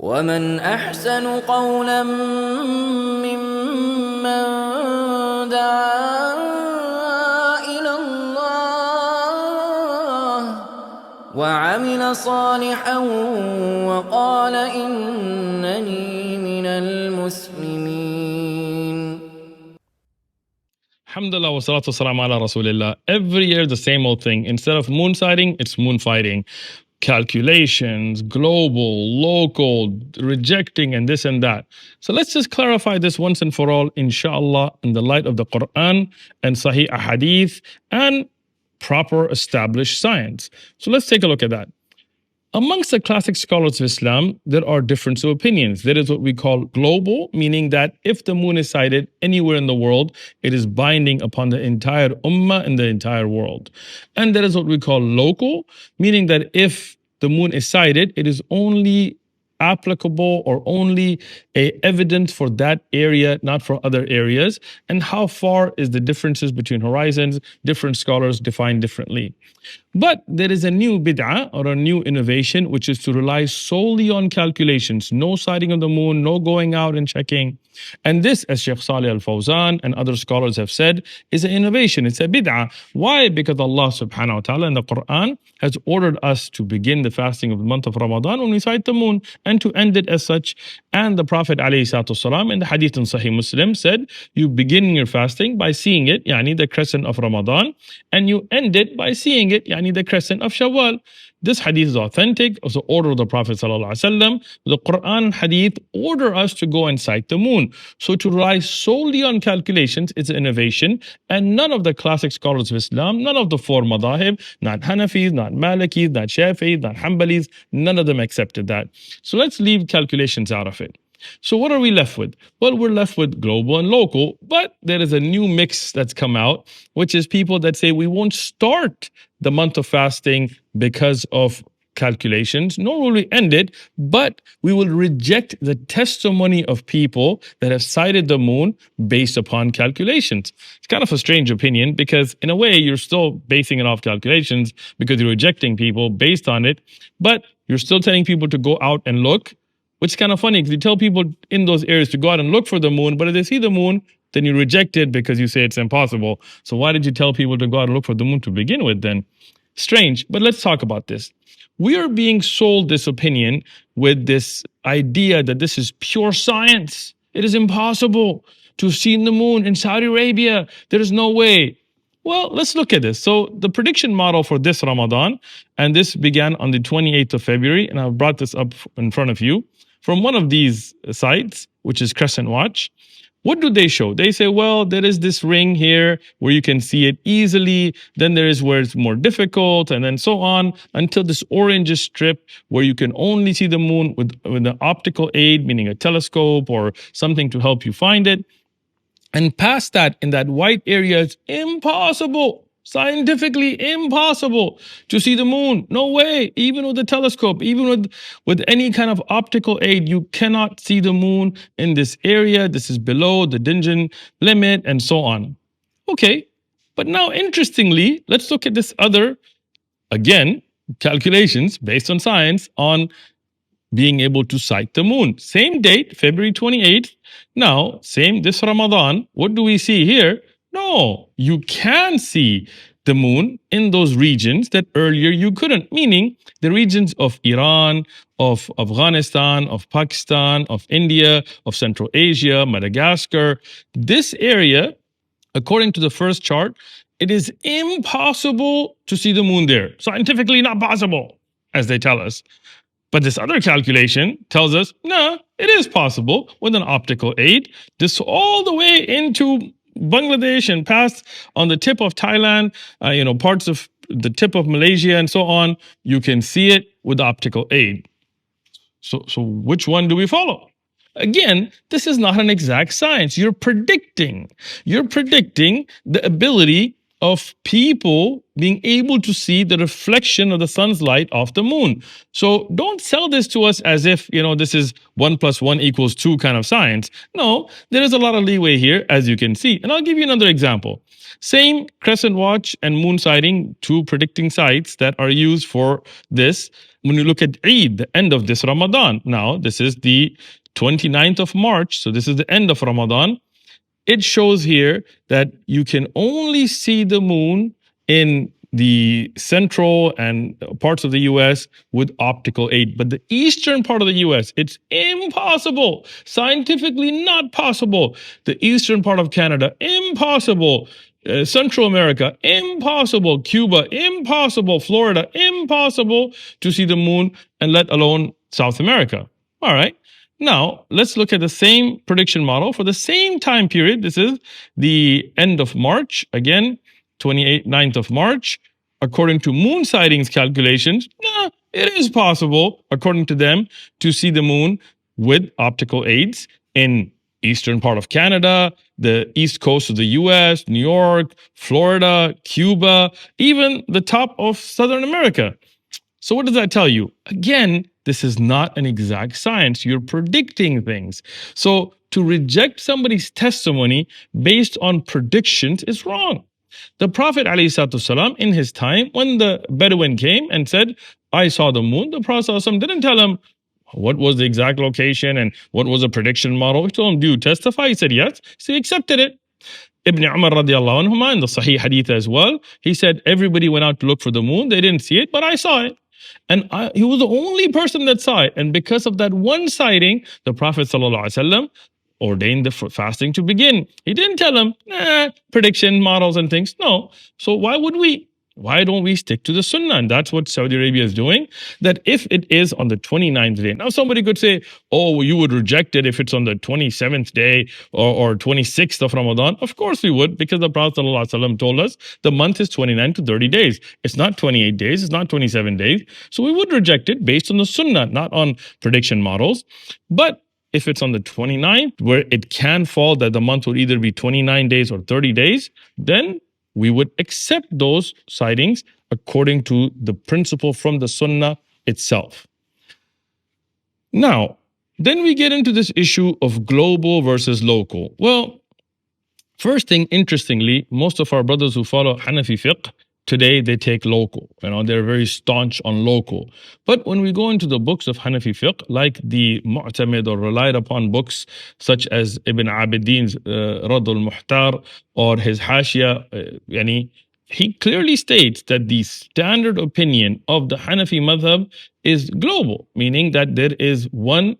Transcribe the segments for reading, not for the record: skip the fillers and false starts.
ومن أحسن قولا ممن دعا إلى الله وعمل صالحا وقال إنني من المسلمين. Alhamdulillah wa salatu wassalamu ala rasulillah. Every year the same old thing. Instead of moon sighting, it's moon fighting. Calculations, global, local, rejecting and this and that. So let's just clarify this once and for all, inshallah, in the light of the Quran and Sahih Ahadith and proper established science. So let's take a look at that. Amongst the classic scholars of Islam, there are difference of opinions. There is what we call global, meaning that if the moon is sighted anywhere in the world, it is binding upon the entire ummah in the entire world. And there is what we call local, meaning that if the moon is sighted, it is only applicable or only a evidence for that area, not for other areas. And how far is the differences between horizons? Different scholars define differently. But there is a new bid'ah or a new innovation, which is to rely solely on calculations, no sighting of the moon, no going out and checking. And this, as Shaykh Salih al-Fawzan and other scholars have said, is an innovation. It's a bid'ah. Why? Because Allah subhanahu wa ta'ala in the Quran has ordered us to begin the fasting of the month of Ramadan when we sight the moon and to end it as such. And the Prophet ﷺ in the hadith in Sahih Muslim said, you begin your fasting by seeing it, yani the crescent of Ramadan, and you end it by seeing it, yani the crescent of Shawwal. This hadith is authentic, also order of the Prophet ﷺ. The Quran and hadith order us to go and sight the moon. So to rely solely on calculations is an innovation, and none of the classic scholars of Islam, none of the four madahib, not Hanafis, not Malikis, not Shafi'is, not Hanbalis, none of them accepted that. So let's leave calculations out of it. So what are we left with? Well, we're left with global and local, but there is a new mix that's come out, which is people that say we won't start the month of fasting because of calculations, nor will we end it, but we will reject the testimony of people that have cited the moon based upon calculations. It's kind of a strange opinion because in a way you're still basing it off calculations because you're rejecting people based on it, but you're still telling people to go out and look. Which is kind of funny because you tell people in those areas to go out and look for the moon, but if they see the moon, then you reject it because you say it's impossible. So why did you tell people to go out and look for the moon to begin with then? Strange, but let's talk about this. We are being sold this opinion with this idea that this is pure science. It is impossible to have seen the moon in Saudi Arabia. There is no way. Well, let's look at this. So the prediction model for this Ramadan, and this began on the 28th of February, and I've brought this up in front of you, from one of these sites, which is Crescent Watch. What do they show? They say, well, there is this ring here where you can see it easily. Then there is where it's more difficult, and then so on until this orange strip where you can only see the moon with an optical aid, meaning a telescope or something to help you find it. And past that, in that white area, it's impossible. Scientifically impossible to see the moon. No way. Even with a telescope, even with any kind of optical aid, you cannot see the moon in this area. This is below the Dinjan limit and so on. Okay. But now, interestingly, let's look at this other, again, calculations based on science on being able to sight the moon. Same date, February 28th. Now, this Ramadan, what do we see here? No, you can see the moon in those regions that earlier you couldn't, meaning the regions of Iran, of Afghanistan, of Pakistan, of India, of Central Asia, Madagascar. This area, according to the first chart, it is impossible to see the moon there. Scientifically not possible, as they tell us. But this other calculation tells us, no, it is possible with an optical aid. This all the way into Bangladesh and past on the tip of Thailand, parts of the tip of Malaysia and so on, you can see it with optical aid. So which one do we follow? Again, this is not an exact science. You're predicting the ability of people being able to see the reflection of the sun's light off the moon. So don't sell this to us as if, this is 1 + 1 = 2 kind of science. No, there is a lot of leeway here, as you can see. And I'll give you another example. Same crescent watch and moon sighting, two predicting sites that are used for this. When you look at Eid, the end of this Ramadan, now this is the 29th of March, so this is the end of Ramadan. It shows here that you can only see the moon in the central and parts of the US with optical aid. But the eastern part of the US, it's impossible. Scientifically not possible. The eastern part of Canada, impossible. Central America, impossible. Cuba, impossible. Florida, impossible to see the moon, and let alone South America. All right. Now, let's look at the same prediction model for the same time period. This is the end of March, again, 29th of March. According to moon sightings calculations, it is possible, according to them, to see the moon with optical aids in eastern part of Canada, the east coast of the US, New York, Florida, Cuba, even the top of Southern America. So what does that tell you? Again, this is not an exact science. You're predicting things. So to reject somebody's testimony based on predictions is wrong. The Prophet ﷺ, in his time, when the Bedouin came and said, I saw the moon, the Prophet ﷺ didn't tell him what was the exact location and what was the prediction model. He told him, do you testify? He said, yes. So he accepted it. Ibn Umar radiallahu anhuma, in the Sahih Hadith as well, he said, everybody went out to look for the moon. They didn't see it, but I saw it. And he was the only person that saw it. And because of that one sighting, the Prophet ﷺ ordained the fasting to begin. He didn't tell him, prediction models and things. No. So why would we? Why don't we stick to the Sunnah? And that's what Saudi Arabia is doing. That if it is on the 29th day, now somebody could say, oh, you would reject it if it's on the 27th day or 26th of Ramadan. Of course we would, because the Prophet ﷺ told us the month is 29 to 30 days. It's not 28 days, it's not 27 days. So we would reject it based on the Sunnah, not on prediction models. But if it's on the 29th, where it can fall that the month would either be 29 days or 30 days, then we would accept those sightings according to the principle from the Sunnah itself. Now, then we get into this issue of global versus local. Well, first thing, interestingly, most of our brothers who follow Hanafi fiqh, today they take local. They're very staunch on local. But when we go into the books of Hanafi fiqh, like the mu'tamid or relied upon books such as Ibn Abidin's Radd al-Muhtar or his Hashia, he clearly states that the standard opinion of the Hanafi madhab is global, meaning that there is one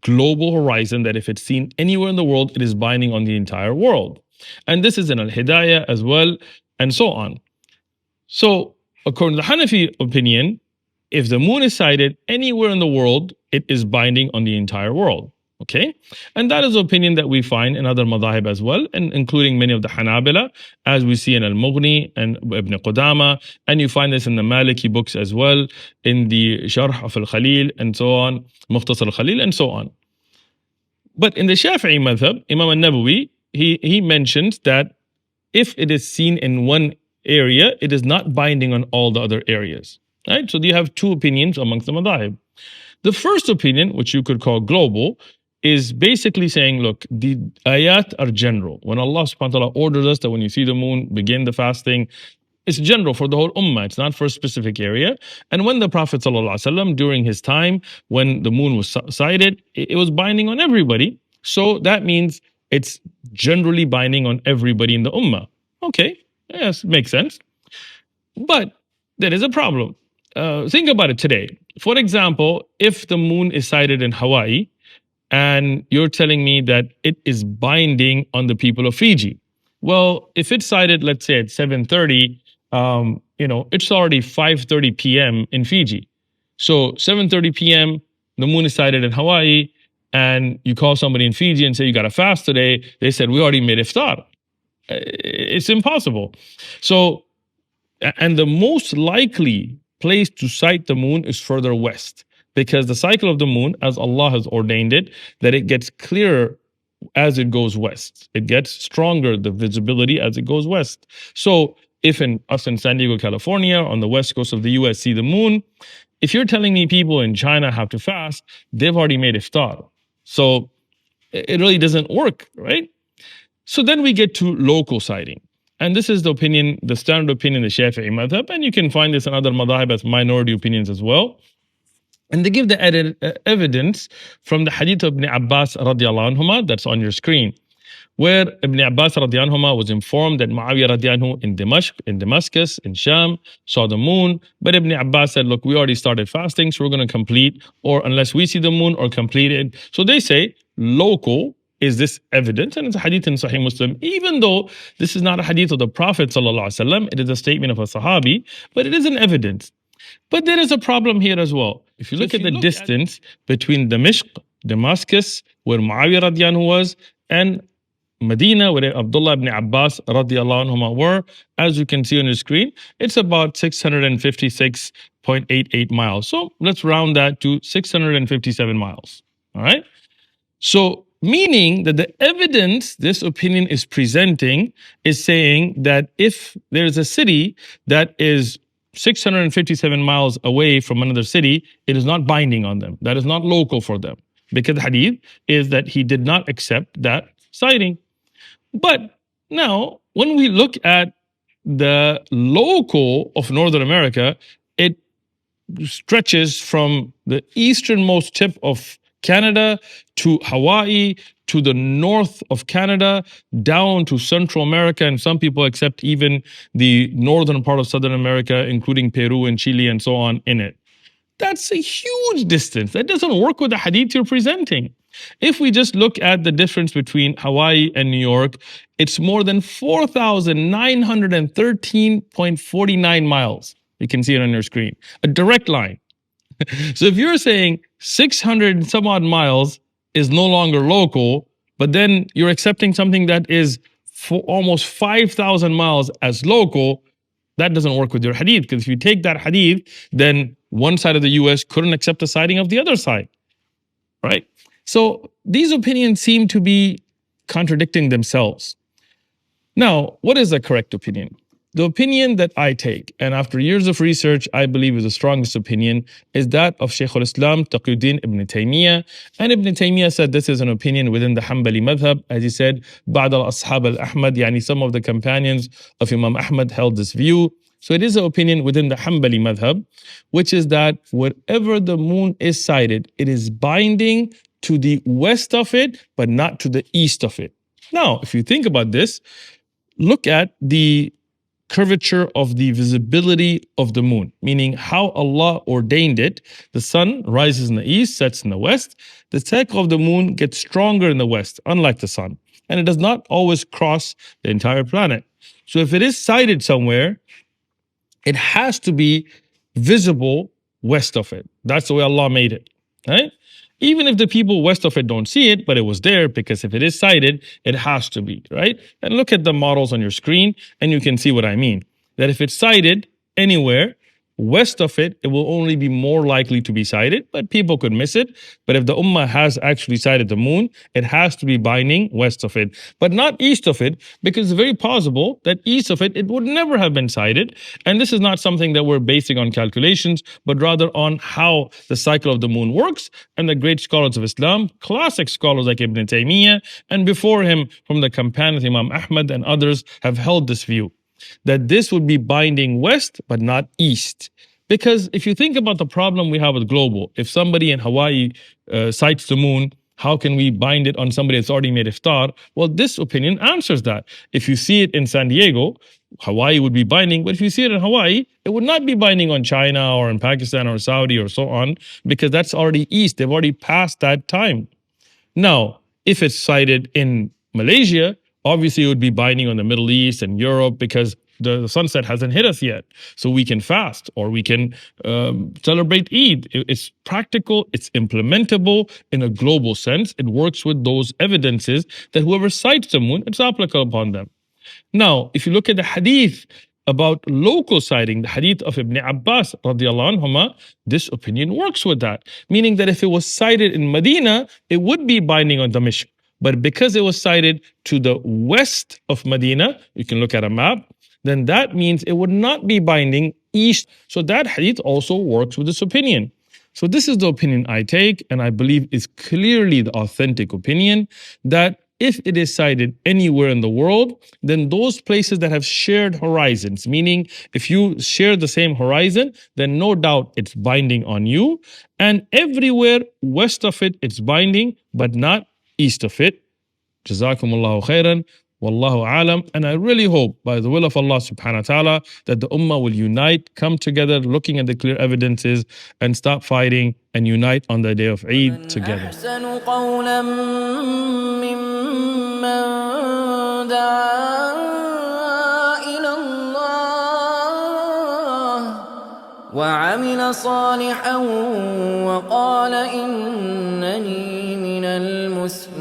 global horizon that if it's seen anywhere in the world, it is binding on the entire world. And this is in Al-Hidayah as well, and so on. So, according to the Hanafi opinion, if the moon is sighted anywhere in the world, it is binding on the entire world. Okay? And that is the opinion that we find in other madhahib as well, and including many of the Hanabila, as we see in Al-Mughni and Ibn Qudama, and you find this in the Maliki books as well, in the Sharh of Al-Khalil, and so on, Mukhtasar Al-Khalil, and so on. But in the Shafi'i madhab, Imam Al-Nawawi, he mentions that if it is seen in one area, it is not binding on all the other areas. Right? So you have two opinions amongst the madhahib. The first opinion, which you could call global, is basically saying, look, the ayat are general. When Allah subhanahu wa ta'ala orders us that when you see the moon, begin the fasting, it's general for the whole ummah. It's not for a specific area. And when the Prophet ﷺ, during his time, when the moon was sighted, it was binding on everybody. So that means it's generally binding on everybody in the ummah. Okay, yes, makes sense. But there is a problem. Think about it today. For example, if the moon is sighted in Hawaii, and you're telling me that it is binding on the people of Fiji. Well, if it's sighted, let's say at 7:30, it's already 5:30 p.m. in Fiji. So 7:30 p.m., the moon is sighted in Hawaii, and you call somebody in Fiji and say, you got to fast today. They said, we already made iftar. It's impossible. So, and the most likely place to sight the moon is further west, because the cycle of the moon, as Allah has ordained it, that it gets clearer as it goes west. It gets stronger, the visibility, as it goes west. So if us in San Diego, California, on the west coast of the US see the moon, if you're telling me people in China have to fast, they've already made iftar. So it really doesn't work, right? So then we get to local sighting. And this is the opinion, the standard opinion, the Shafi'i madhab. And you can find this in other madhab as minority opinions as well. And they give the evidence from the hadith of Ibn Abbas radiallahu anhuma, that's on your screen, where Ibn Abbas radiallahu anhuma was informed that Muawiyah radiallahu anhu in Damascus, in Sham, saw the moon. But Ibn Abbas said, look, we already started fasting, so we're going to complete, or unless we see the moon, or complete it. So they say, local is this evidence, and it's a hadith in Sahih Muslim, even though this is not a hadith of the Prophet sallallahu alaihi wasallam, it is a statement of a Sahabi, but it is an evidence. But there is a problem here as well. If you look at the distance between Damascus, where Muawiyah radiallahu anhu was, and Medina, where Abdullah ibn Abbas radiallahu anhuma were, as you can see on your screen, it's about 656.88 miles. So let's round that to 657 miles. All right? So meaning that the evidence this opinion is presenting is saying that if there's a city that is 657 miles away from another city, it is not binding on them. That is not local for them. Because the hadith is that he did not accept that sighting. But now, when we look at the local of Northern America, it stretches from the easternmost tip of Canada to Hawaii, to the north of Canada, down to Central America, and some people accept even the northern part of Southern America, including Peru and Chile and so on in it. That's a huge distance. That doesn't work with the hadith you're presenting. If we just look at the difference between Hawaii and New York, it's more than 4,913.49 miles. You can see it on your screen. A direct line. So if you're saying 600 and some odd miles is no longer local, but then you're accepting something that is for almost 5,000 miles as local, that doesn't work with your hadith. Because if you take that hadith, then one side of the US couldn't accept the sighting of the other side, right? So these opinions seem to be contradicting themselves. Now, what is the correct opinion? The opinion that I take, and after years of research, I believe is the strongest opinion, is that of Shaykh al-Islam Taqiyuddin ibn Taymiyyah. And Ibn Taymiyyah said this is an opinion within the Hanbali madhab. As he said, Ba'd al-Ashab al-Ahmad, yani some of the companions of Imam Ahmad held this view. So it is an opinion within the Hanbali madhab, which is that wherever the moon is sighted, it is binding to the west of it, but not to the east of it. Now, if you think about this, look at the curvature of the visibility of the moon, meaning how Allah ordained it. The sun rises in the east, sets in the west. The cycle of the moon gets stronger in the west, unlike the sun. And it does not always cross the entire planet. So if it is sighted somewhere, it has to be visible west of it. That's the way Allah made it, right? Even if the people west of it don't see it, but it was there, because if it is sighted, it has to be, right? And look at the models on your screen, and you can see what I mean. That if it's sighted anywhere west of it, it will only be more likely to be sighted, but people could miss it. But if the ummah has actually sighted the moon, it has to be binding west of it, but not east of it, because it's very possible that east of it, it would never have been sighted. And this is not something that we're basing on calculations, but rather on how the cycle of the moon works. And the great scholars of Islam, classic scholars like Ibn Taymiyyah, and before him from the companions Imam Ahmad and others, have held this view, that this would be binding west, but not east. Because if you think about the problem we have with global, if somebody in Hawaii sights the moon, how can we bind it on somebody that's already made iftar? Well, this opinion answers that. If you see it in San Diego, Hawaii would be binding, but if you see it in Hawaii, it would not be binding on China or in Pakistan or Saudi or so on, because that's already east. They've already passed that time. Now, if it's sighted in Malaysia, obviously it would be binding on the Middle East and Europe, because the sunset hasn't hit us yet. So we can fast, or we can celebrate Eid. It's practical, it's implementable in a global sense. It works with those evidences that whoever sights the moon, it's applicable upon them. Now, if you look at the hadith about local sighting, the hadith of Ibn Abbas radiallahu anhuma, this opinion works with that. Meaning that if it was sighted in Medina, it would be binding on Damashq. But because it was sighted to the west of Medina, you can look at a map, then that means it would not be binding east. So that hadith also works with this opinion. So this is the opinion I take, and I believe is clearly the authentic opinion, that if it is sighted anywhere in the world, then those places that have shared horizons, meaning if you share the same horizon, then no doubt it's binding on you. And everywhere west of it, it's binding, but not east of it. Jazakumullahu khairan. Wallahu alam. And I really hope, by the will of Allah subhanahu wa ta'ala, that the ummah will unite, come together, looking at the clear evidences, and stop fighting and unite on the day of Eid together. أحسن قولا ممن دعا إلى الله وعمل صالحا وقال إنني من المسلمين